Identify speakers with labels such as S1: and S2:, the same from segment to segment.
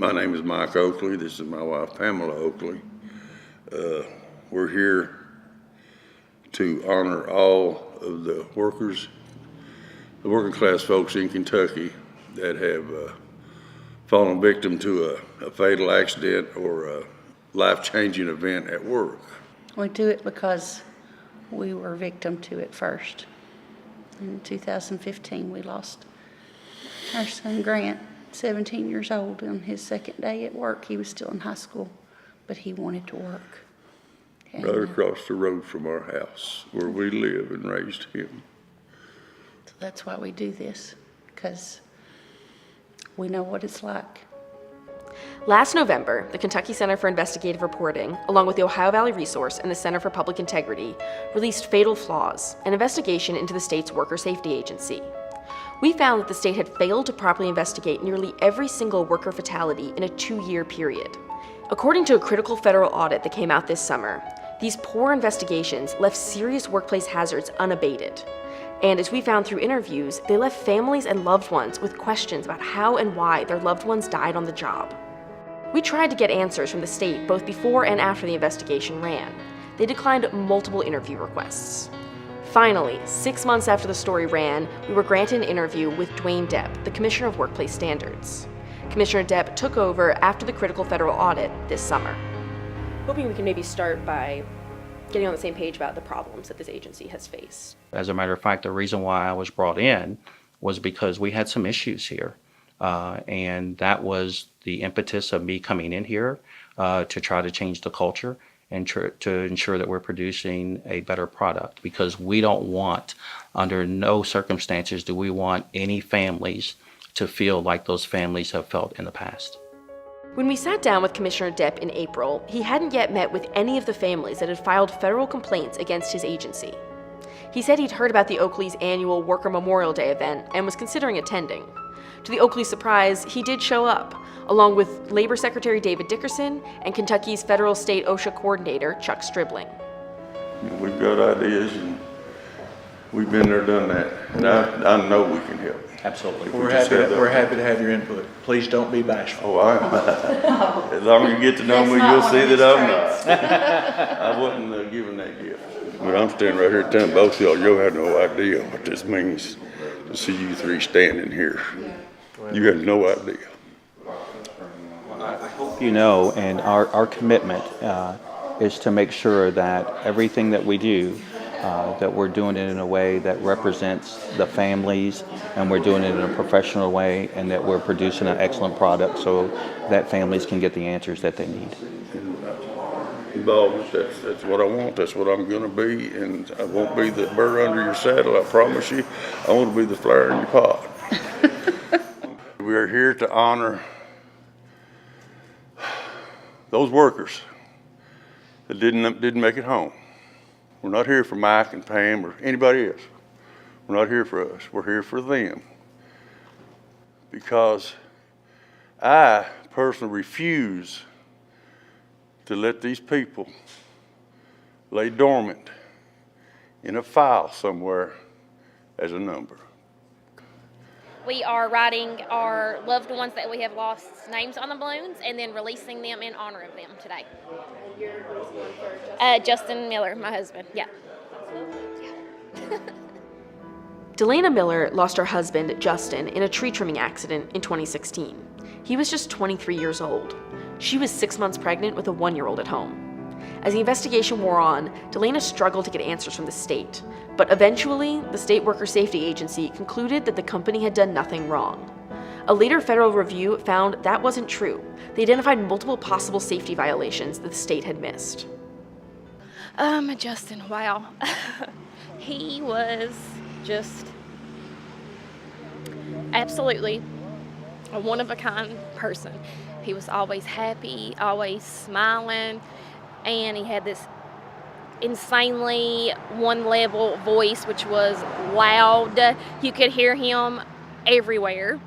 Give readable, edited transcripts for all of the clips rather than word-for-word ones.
S1: My name is Mike Oakley. This is my wife, Pamela Oakley. We're here to honor all of the workers, the working class folks in Kentucky that have fallen victim to a fatal accident or a life-changing event at work.
S2: We do it because we were victim to it first. In 2015, we lost our son Grant, 17 years old, on his second day at work. He was still in high school, but he wanted to work. And,
S1: Right across the road from our house where we live and raised him.
S2: so that's why we do this, because we know what it's like.
S3: Last November, the Kentucky Center for Investigative Reporting, along with the Ohio Valley Resource and the Center for Public Integrity, released Fatal Flaws, an investigation into the state's worker safety agency. We found that the state had failed to properly investigate nearly every single worker fatality in a 2-year period. According to a critical federal audit that came out this summer, these poor investigations left serious workplace hazards unabated. And as we found through interviews, they left families and loved ones with questions about how and why their loved ones died on the job. We tried to get answers from the state both before and after the investigation ran. They declined multiple interview requests. Finally, 6 months after the story ran, we were granted an interview with Dwayne Depp, the Commissioner of Workplace Standards. Commissioner Depp took over after the critical federal audit this summer. Hoping we can maybe start by getting on the same page about the problems that this agency has faced.
S4: As a matter of fact, the reason why I was brought in was because we had some issues here. And that was the impetus of me coming in here to try to change the culture and to ensure that we're producing a better product, because we don't want, under no circumstances do we want any families to feel like those families have felt in the past.
S3: When we sat down with Commissioner Depp in April, he hadn't yet met with any of the families that had filed federal complaints against his agency. He said he'd heard about the Oakley's annual Worker Memorial Day event and was considering attending. To the Oakley Surprise, he did show up, along with Labor Secretary David Dickerson and Kentucky's federal state OSHA coordinator, Chuck Stribling.
S1: We've got ideas and we've been there, done that. And I know we can help.
S4: Absolutely.
S5: We're happy to have your input. Please don't be bashful.
S1: Oh, as long as you get to know me, you'll see that I'm not. I wasn't given that gift. But I'm standing right here telling both of y'all, you'll have no idea what this means to see you three standing here. You have no idea.
S4: You know, and our commitment is to make sure that everything that we do, that we're doing it in a way that represents the families, and we're doing it in a professional way, and that we're producing an excellent product so that families can get the answers that they need.
S1: Involvement, that's what I want, that's what I'm gonna be, and I won't be the burr under your saddle, I promise you. I want to be the flower in your pot. We are here to honor those workers that didn't make it home. We're not here for Mike and Pam or anybody else. We're not here for us, we're here for them. Because I personally refuse to let these people lay dormant in a file somewhere as a number.
S6: We are writing our loved ones that we have lost names on the balloons and then releasing them in honor of them today.
S3: And you're releasing one for Justin?
S6: Justin Miller, my husband, yeah.
S3: Delana Miller lost her husband, Justin, in a tree trimming accident in 2016. He was just 23 years old. She was 6 months pregnant with a 1-year-old at home. As the investigation wore on, Delana struggled to get answers from the state, but eventually, the State Worker Safety Agency concluded that the company had done nothing wrong. A later federal review found that wasn't true. They identified multiple possible safety violations that the state had missed.
S6: Justin, wow. He was just absolutely a one-of-a-kind person. He was always happy, always smiling, and he had this insanely one-level voice, which was loud. You could hear him everywhere.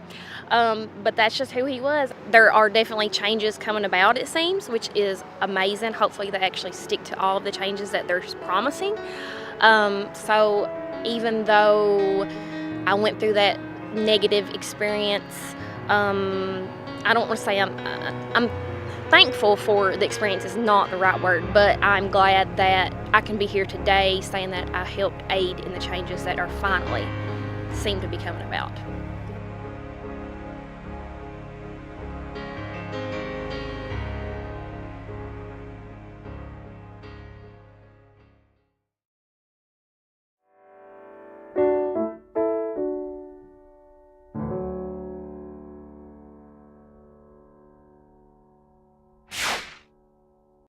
S6: But that's just who he was. There are definitely changes coming about, it seems, which is amazing. Hopefully they actually stick to all of the changes that they're promising. So even though I went through that negative experience, I don't want to say I'm thankful for the experience is not the right word, but I'm glad that I can be here today saying that I helped aid in the changes that are finally seem to be coming about.